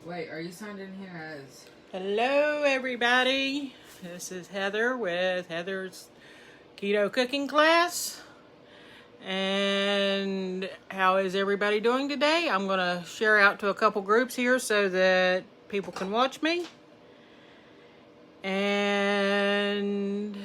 Wait, are you signed in here as... Hello, everybody. This is Heather with Heather's Keto Cooking Class. And how is everybody doing today? I'm going to share out to a couple groups here so that people can watch me. And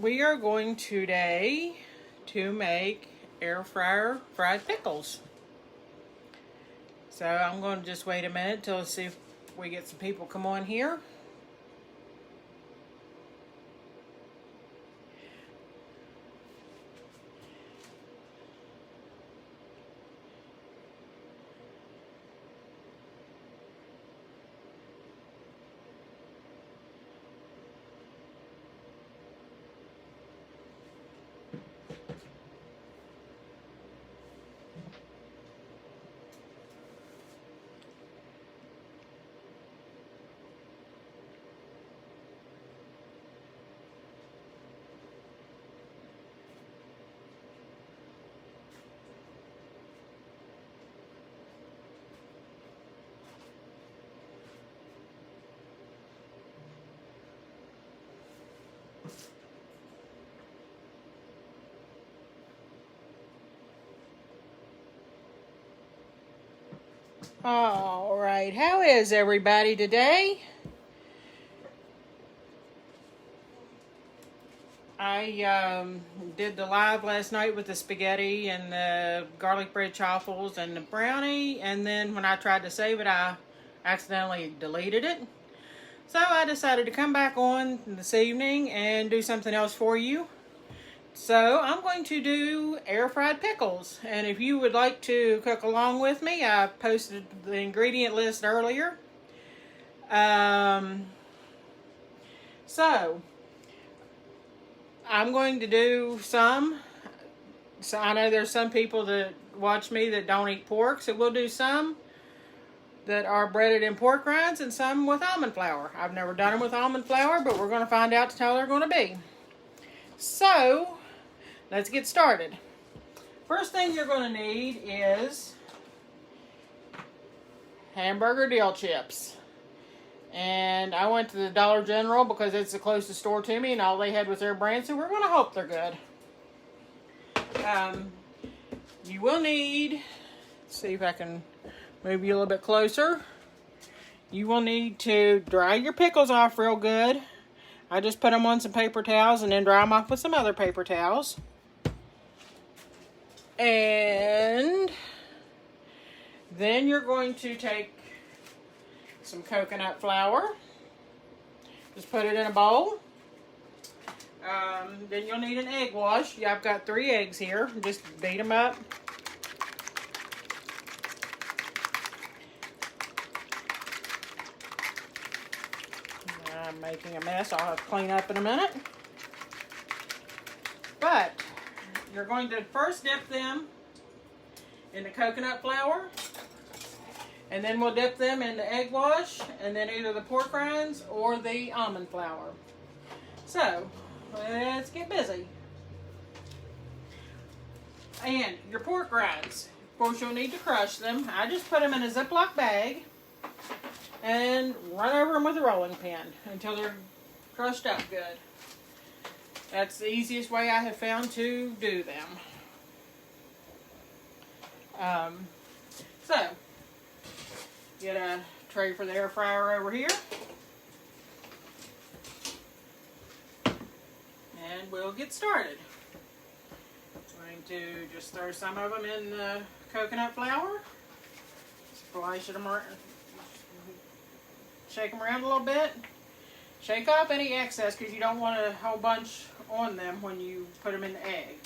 we are going today to make air fryer fried pickles. So I'm going to just wait a minute till see if we get some people come on here. All right, how is everybody today? I did the live last night with the spaghetti and the garlic bread chaffles and the brownie, and then when I tried to save it, I accidentally deleted it. So I decided to come back on this evening and do something else for you. So I'm going to do air fried pickles, and if you would like to cook along with me, I posted the ingredient list earlier. So I'm going to do some. So I know there's some people that watch me that don't eat pork, so we'll do some that are breaded in pork rinds and some with almond flour. I've never done them with almond flour, but we're going to find out how they're going to be. So let's get started. First thing you're going to need is hamburger dill chips. And I went to the Dollar General because it's the closest store to me and all they had was their brand, so we're going to hope they're good. You will need, let's see if I can move you a little bit closer. You will need to dry your pickles off real good. I just put them on some paper towels and then dry them off with some other paper towels. And then you're going to take some coconut flour. Just put it in a bowl. Then you'll need an egg wash. Yeah, I've got 3 eggs here. Just beat them up. I'm making a mess. I'll have to clean up in a minute. But you're going to first dip them in the coconut flour. And then we'll dip them in the egg wash, and then either the pork rinds or the almond flour. So, let's get busy. And your pork rinds, of course you'll need to crush them. I just put them in a Ziploc bag and run over them with a rolling pin until they're crushed up good. That's the easiest way I have found to do them. So, get a tray for the air fryer over here. And we'll get started. I'm going to just throw some of them in the coconut flour. Splash them around. Shake them around a little bit. Shake off any excess because you don't want a whole bunch on them when you put them in the egg.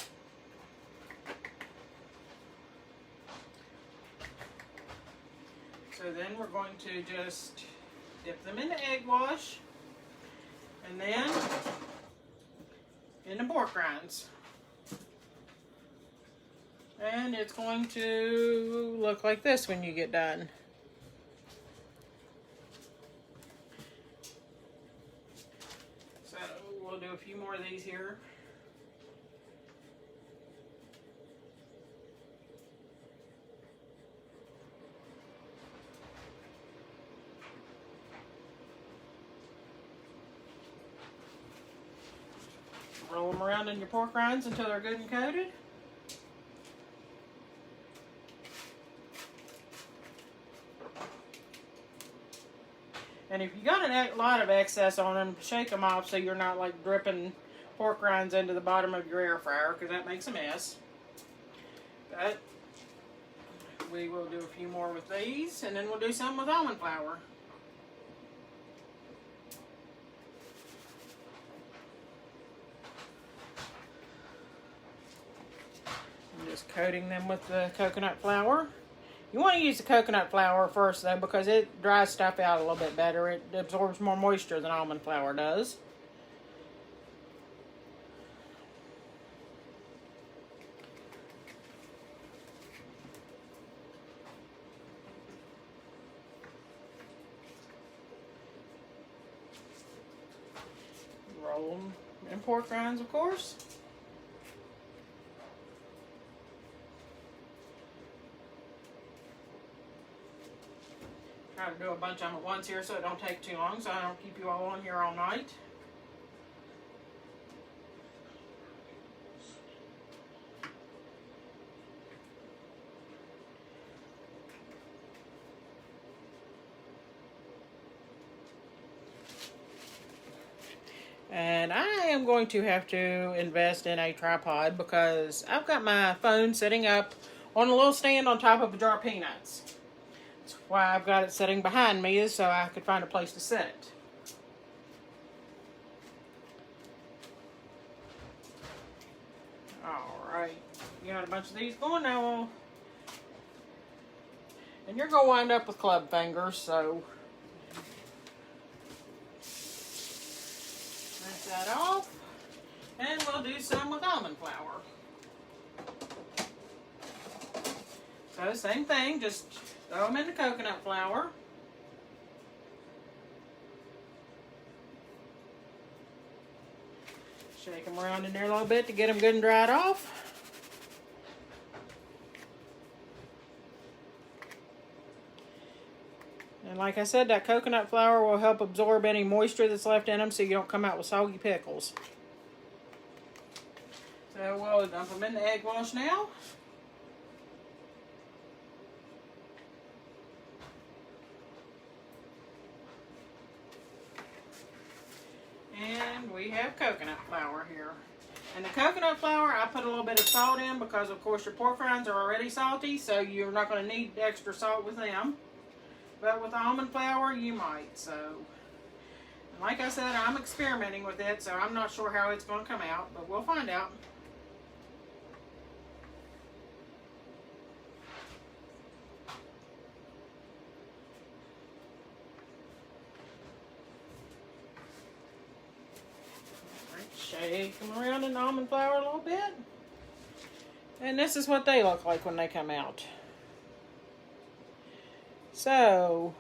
So then we're going to just dip them in the egg wash and then in the pork rinds. And it's going to look like this when you get done. So we'll do a few more of these here. Roll them around in your pork rinds until they're good and coated. And if you got a lot of excess on them, shake them off so you're not like dripping pork rinds into the bottom of your air fryer, because that makes a mess. But we will do a few more with these, and then we'll do some with almond flour. I'm just coating them with the coconut flour. You want to use the coconut flour first though, because it dries stuff out a little bit better. It absorbs more moisture than almond flour does. Roll them in pork rinds, of course. Try to do a bunch of them at once here so it don't take too long, so I don't keep you all on here all night. And I am going to have to invest in a tripod because I've got my phone sitting up on a little stand on top of a jar of peanuts. That's why I've got it sitting behind me, is so I could find a place to set it. Alright, you got a bunch of these going now. And you're going to wind up with club fingers, so rinse that off. And we'll do some with almond flour. So same thing, just throw them in the coconut flour. Shake them around in there a little bit to get them good and dried off. And like I said, that coconut flour will help absorb any moisture that's left in them so you don't come out with soggy pickles. So we'll dump them in the egg wash now. And we have coconut flour here. And the coconut flour, I put a little bit of salt in because, of course, your pork rinds are already salty, so you're not going to need extra salt with them. But with almond flour, you might. So, like I said, I'm experimenting with it, so I'm not sure how it's going to come out, but we'll find out. Shake them around in almond flour a little bit. And this is what they look like when they come out. So,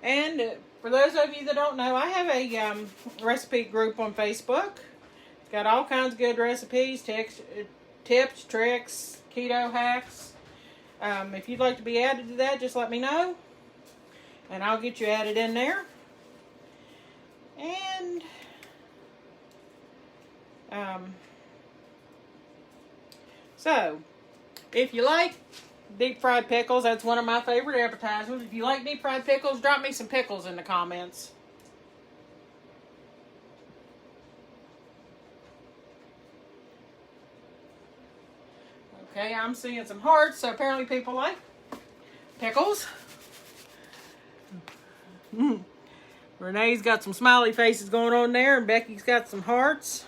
and for those of you that don't know, I have a recipe group on Facebook. It's got all kinds of good recipes, tips, tricks, keto hacks. If you'd like to be added to that, just let me know. And I'll get you added in there. And so, if you like deep fried pickles, that's one of my favorite appetizers. If you like deep fried pickles, drop me some pickles in the comments. Okay, I'm seeing some hearts, so apparently people like pickles. Renee's got some smiley faces going on there, and Becky's got some hearts.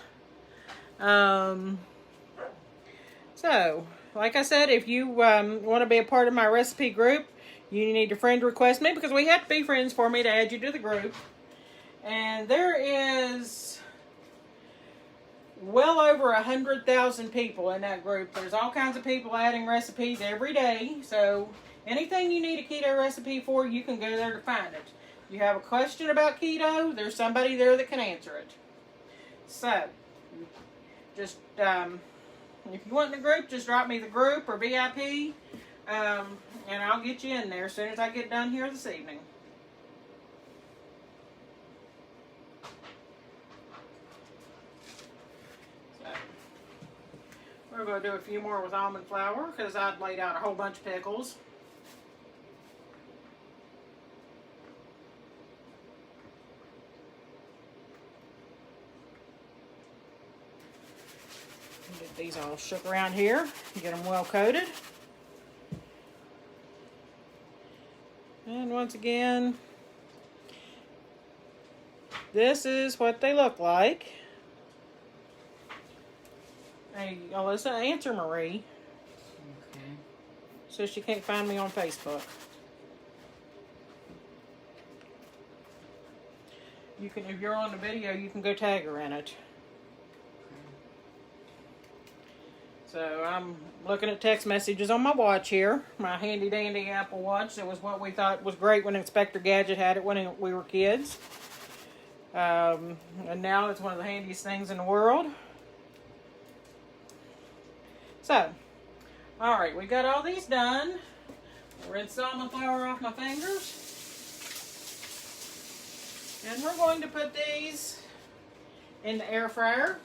So, like I said, if you want to be a part of my recipe group, you need to friend request me because we have to be friends for me to add you to the group. And there is well over 100,000 people in that group. There's all kinds of people adding recipes every day. So, anything you need a keto recipe for, you can go there to find it. You have a question about keto, there's somebody there that can answer it. So, just, if you want in the group, just drop me the group or VIP, and I'll get you in there as soon as I get done here this evening. We're going to do a few more with almond flour because I'd laid out a whole bunch of pickles. Get these all shook around here. Get them well coated. And once again, this is what they look like. Hey, Alyssa, answer Marie. Okay. So she can't find me on Facebook. You can, if you're on the video, you can go tag her in it. So I'm looking at text messages on my watch here. My handy dandy Apple Watch. That was what we thought was great when Inspector Gadget had it when we were kids. And now it's one of the handiest things in the world. So, alright, we got all these done. Rinse the almond flour off my fingers. And we're going to put these in the air fryer.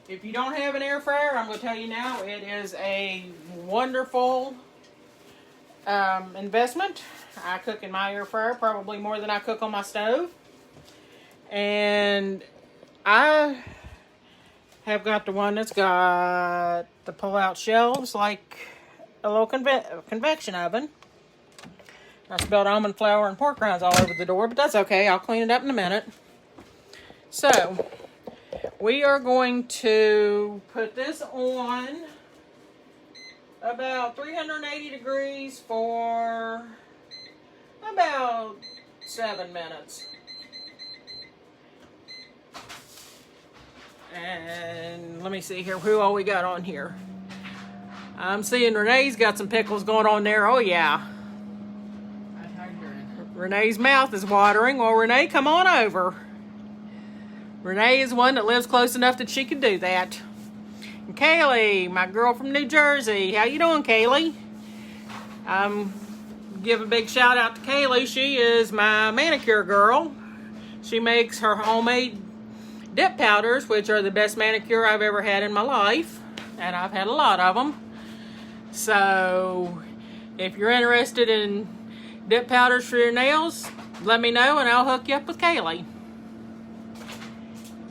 If you don't have an air fryer, I'm going to tell you now, it is a wonderful investment. I cook in my air fryer probably more than I cook on my stove. And I have got the one that's got the pull-out shelves like a little convection oven. I spilled almond flour and pork rinds all over the door, but that's okay. I'll clean it up in a minute. So, we are going to put this on about 380 degrees for about 7 minutes. And let me see here, who all we got on here. I'm seeing Renee's got some pickles going on there. Oh, yeah. Renee's mouth is watering. Well, Renee, come on over. Renee is one that lives close enough that she can do that. And Kaylee, my girl from New Jersey. How you doing, Kaylee? Give a big shout out to Kaylee. She is my manicure girl. She makes her homemade dip powders, which are the best manicure I've ever had in my life. And I've had a lot of them. So, if you're interested in dip powders for your nails, let me know and I'll hook you up with Kaylee.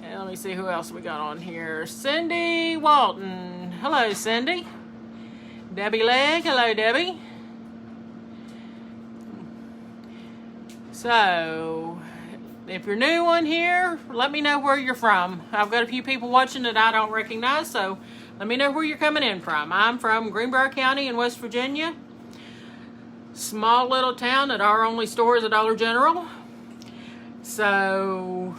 And let me see who else we got on here. Cindy Walton. Hello, Cindy. Debbie Legg. Hello, Debbie. So, if you're new on here, let me know where you're from. I've got a few people watching that I don't recognize, so let me know where you're coming in from. I'm from Greenbrier County in West Virginia. Small little town that our only store is a Dollar General. So,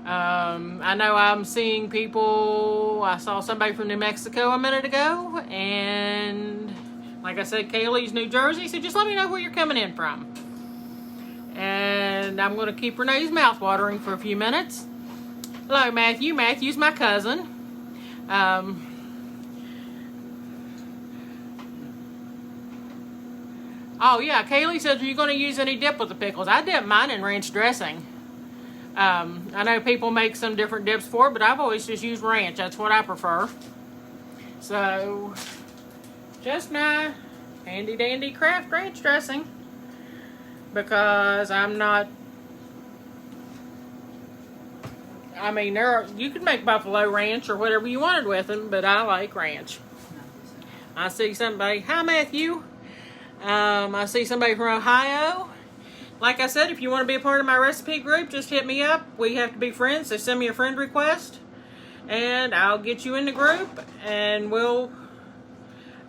I know I'm seeing people. I saw somebody from New Mexico a minute ago. And like I said, Kaylee's New Jersey. So just let me know where you're coming in from. And I'm going to keep Renee's mouth watering for a few minutes. Hello, Matthew. Matthew's my cousin. Oh, yeah, Kaylee says, are you going to use any dip with the pickles? I dip mine in ranch dressing. I know people make some different dips for it, but I've always just used ranch. That's what I prefer. So, just my handy-dandy craft ranch dressing. Because I'm not... I mean, you can make buffalo ranch or whatever you wanted with them, but I like ranch. I see somebody... Hi, Matthew. I see somebody from Ohio. Like I said, if you want to be a part of my recipe group, just hit me up. We have to be friends, so send me a friend request. And I'll get you in the group. And we'll...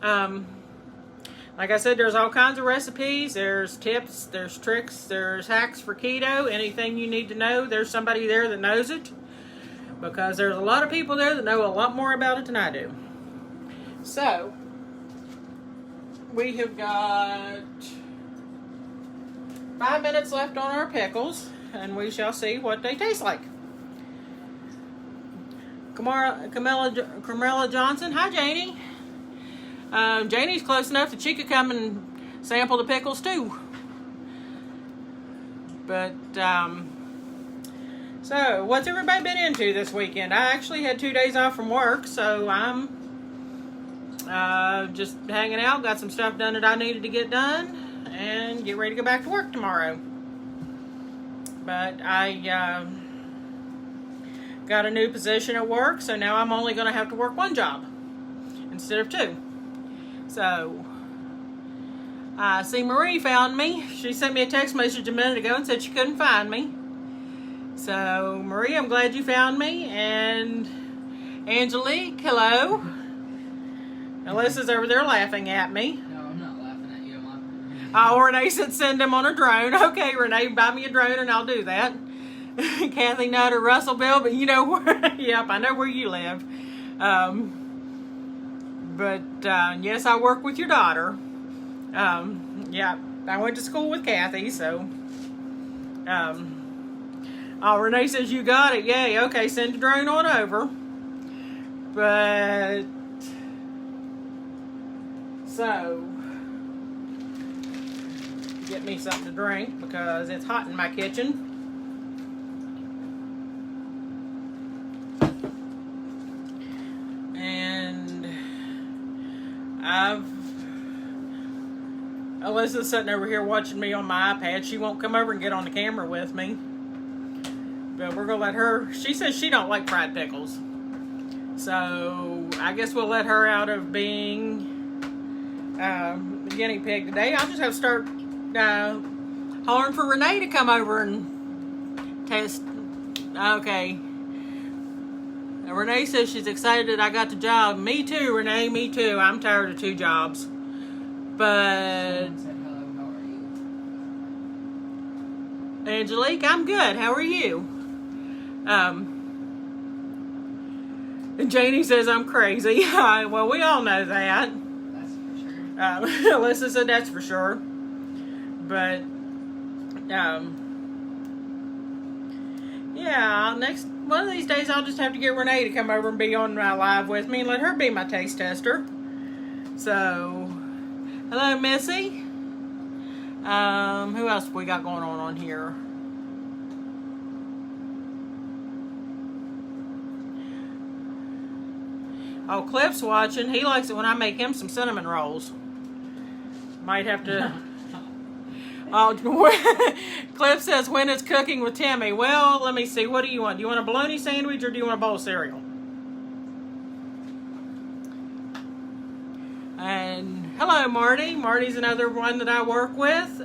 like I said, there's all kinds of recipes. There's tips, there's tricks, there's hacks for keto. Anything you need to know, there's somebody there that knows it. Because there's a lot of people there that know a lot more about it than I do. So... we have got 5 minutes left on our pickles, and we shall see what they taste like. Camilla Johnson. Hi, Janie. Janie's close enough that she could come and sample the pickles too. But, So, what's everybody been into this weekend? I actually had 2 days off from work, so I'm just hanging out. Got some stuff done that I needed to get done, and get ready to go back to work tomorrow. But I got a new position at work, so now I'm only going to have to work one job instead of two. So, I see Marie found me. She sent me a text message a minute ago and said she couldn't find me. So, Marie, I'm glad you found me. And Angelique, hello. Alyssa's over there laughing at me. No, I'm not laughing at you. I'm laughing. Oh, Renee said send him on a drone. Okay, Renee, buy me a drone and I'll do that. Kathy Nutter, Russellville, but you know where, yep, I know where you live. Yes, I work with your daughter. Yeah, I went to school with Kathy, so. Oh, Renee says you got it. Yay, okay, send the drone on over. But, so, get me something to drink because it's hot in my kitchen. Alyssa's sitting over here watching me on my iPad. She won't come over and get on the camera with me. But we're going to let her. She says she don't like fried pickles. So I guess we'll let her out of being the guinea pig today. I'll just have to start hollering for Renee to come over and test. Okay. Renee says she's excited that I got the job. Me too, Renee. Me too. I'm tired of two jobs. But Someone said hello, how are you? Angelique, I'm good. How are you? And Janie says I'm crazy. Well, we all know that. That's for sure. Alyssa said that's for sure. But yeah, next one of these days I'll just have to get Renee to come over and be on my live with me and let her be my taste tester. So, hello, Missy. Who else we got going on here? Oh, Cliff's watching. He likes it when I make him some cinnamon rolls. Might have to. Oh, Cliff says when it's cooking with Timmy. Well, let me see. What do you want? Do you want a bologna sandwich or do you want a bowl of cereal? And hello, Marty. Marty's another one that I work with.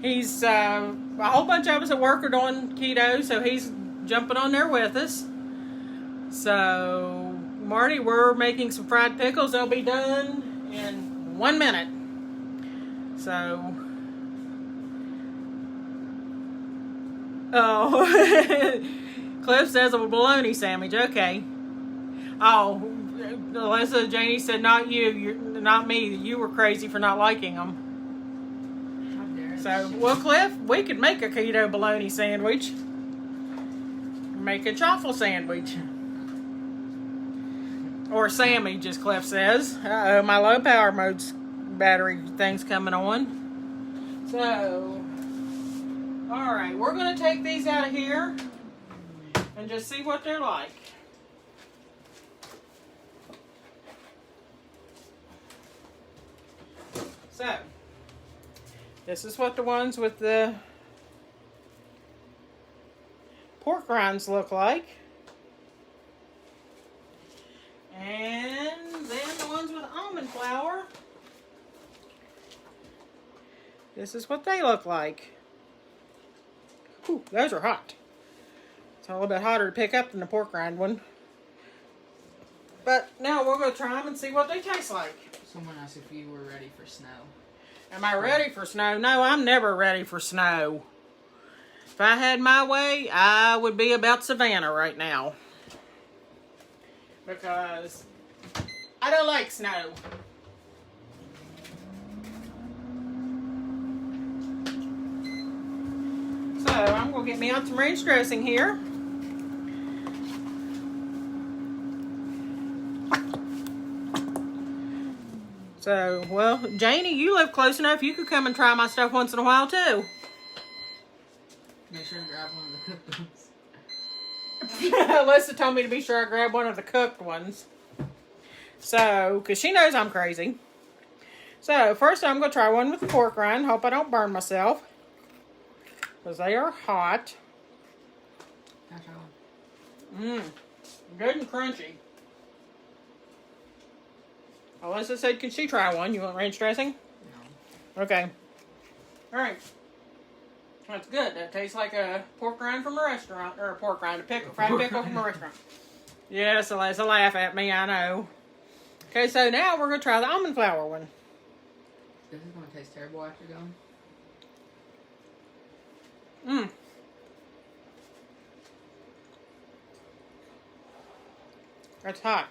He's a whole bunch of us at work are doing keto, so he's jumping on there with us. So, Marty, we're making some fried pickles. They'll be done in 1 minute. So, oh, Cliff says a bologna sandwich. Okay. Oh, Alyssa, Janie said, not you. You're not me. You were crazy for not liking them. So, well, Cliff, we could make a keto bologna sandwich. Make a chaffle sandwich. Or a sandwich, as Cliff says. Uh-oh, my low power mode's battery thing's coming on. So, alright, we're going to take these out of here and just see what they're like. So, this is what the ones with the pork rinds look like. And then the ones with almond flour. This is what they look like. Whew, those are hot. It's a little bit hotter to pick up than the pork rind one. But now we're going to try them and see what they taste like. Someone asked if you were ready for snow. Am I ready for snow? No, I'm never ready for snow. If I had my way, I would be about Savannah right now. Because I don't like snow. So I'm going to get me out some ranch dressing here. So, well, Janie, you live close enough. You could come and try my stuff once in a while, too. Make sure to grab one of the cooked ones. Alyssa told me to be sure I grab one of the cooked ones. So, because she knows I'm crazy. So, first I'm going to try one with the pork rind. Hope I don't burn myself. Because they are hot. I'll try one. Good and crunchy. Alyssa said, can she try one? You want ranch dressing? No. Okay. Alright. That's good. That tastes like a pork rind from a restaurant. Or a pork rind, fried pickle from a restaurant. Yes, Alyssa, laugh at me, I know. Okay, so now we're going to try the almond flour one. This is going to taste terrible after going. That's hot.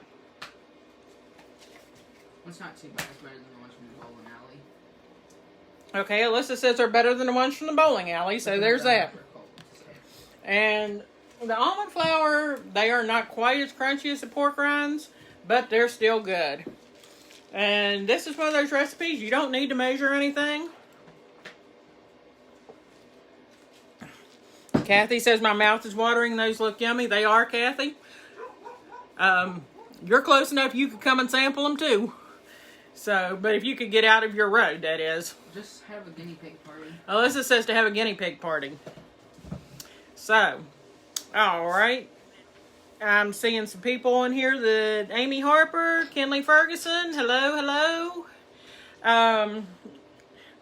It's not too bad. It's better than the ones from the bowling alley. Okay, Alyssa says they're better than the ones from the bowling alley, so there's that. And the almond flour, they are not quite as crunchy as the pork rinds, but they're still good. And this is one of those recipes you don't need to measure anything. Kathy says my mouth is watering. Those look yummy. They are, Kathy. You're close enough you could come and sample them too. So, but if you could get out of your road, that is. Just have a guinea pig party. Alyssa says to have a guinea pig party. So, alright. I'm seeing some people in here. Amy Harper, Kenley Ferguson. Hello, hello.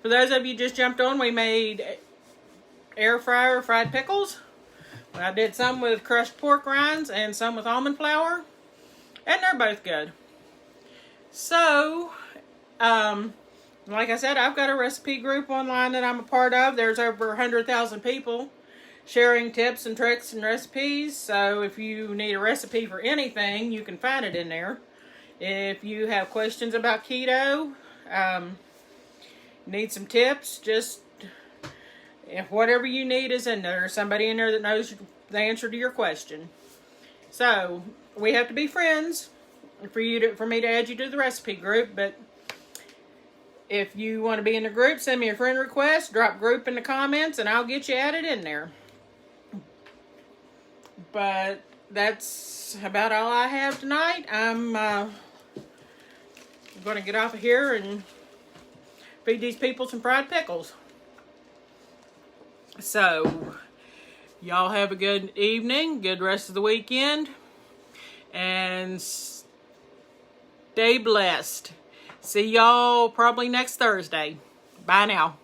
For those of you just jumped on, we made air fryer fried pickles. I did some with crushed pork rinds and some with almond flour. And they're both good. So, like I said, I've got a recipe group online that I'm a part of. There's over 100,000 people sharing tips and tricks and recipes. So if you need a recipe for anything, you can find it in there. If you have questions about keto, need some tips, just if whatever you need is in there. There's somebody in there that knows the answer to your question. So we have to be friends for me to add you to the recipe group. But if you want to be in the group, send me a friend request, drop group in the comments, and I'll get you added in there. But that's about all I have tonight. I'm going to get off of here and feed these people some fried pickles. So, y'all have a good evening, good rest of the weekend, and stay blessed. See y'all probably next Thursday. Bye now.